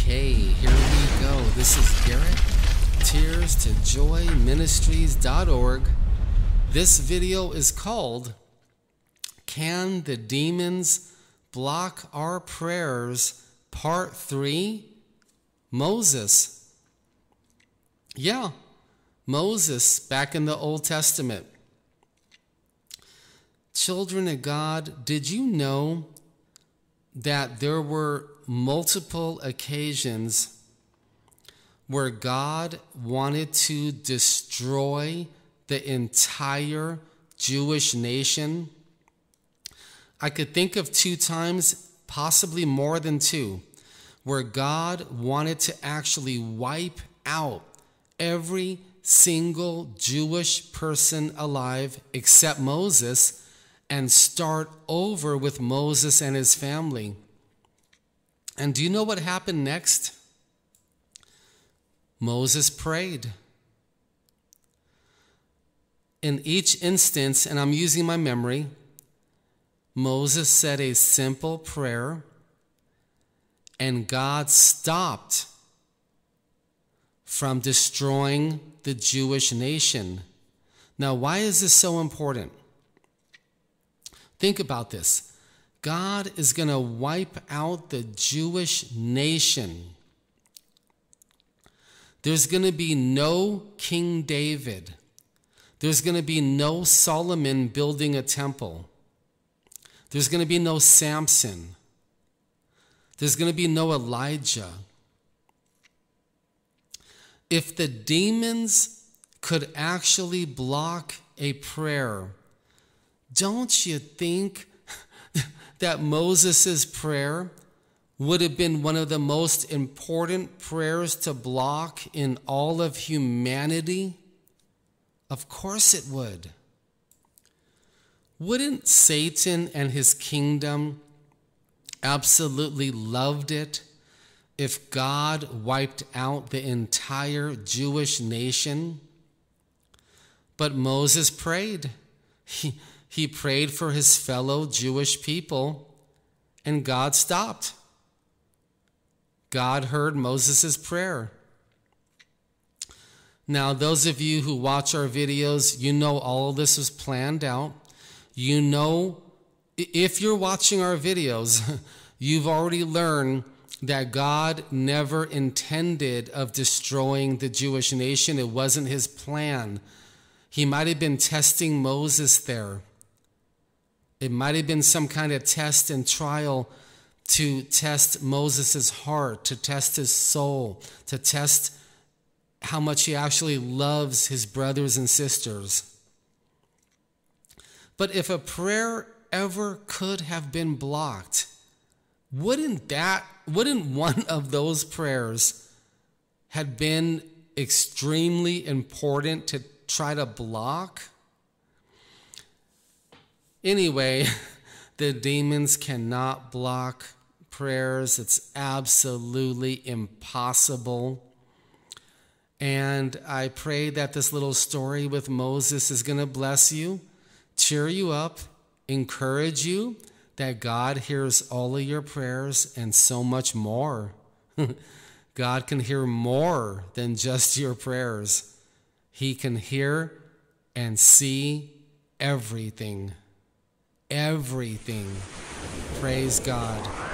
Okay, here we go. This is Garrett, Tearstojoyministries.org. This video is called, Can the Demons Block Our Prayers? Part 3, Moses. Yeah, Moses back in the Old Testament. Children of God, did you know that there were multiple occasions where God wanted to destroy the entire Jewish nation? I could think of 2 times, possibly more than 2, where God wanted to actually wipe out every single Jewish person alive except Moses and start over with Moses and his family. And do you know what happened next? Moses prayed. In each instance, and I'm using my memory, Moses said a simple prayer, and God stopped from destroying the Jewish nation. Now, why is this so important? Think about this. God is going to wipe out the Jewish nation. There's going to be no King David. There's going to be no Solomon building a temple. There's going to be no Samson. There's going to be no Elijah. If the demons could actually block a prayer, don't you think that Moses' prayer would have been one of the most important prayers to block in all of humanity? Of course it would. Wouldn't Satan and his kingdom absolutely loved it if God wiped out the entire Jewish nation? But Moses prayed. He prayed for his fellow Jewish people, and God stopped. God heard Moses' prayer. Now, those of you who watch our videos, you know all this was planned out. You know, if you're watching our videos, you've already learned that God never intended of destroying the Jewish nation. It wasn't his plan. He might have been testing Moses there. It might have been some kind of test and trial to test Moses' heart, to test his soul, to test how much he actually loves his brothers and sisters. But if a prayer ever could have been blocked, wouldn't one of those prayers had been extremely important to try to block? Anyway, the demons cannot block prayers. It's absolutely impossible. And I pray that this little story with Moses is going to bless you, cheer you up, encourage you that God hears all of your prayers and so much more. God can hear more than just your prayers. He can hear and see everything. Everything. Praise God.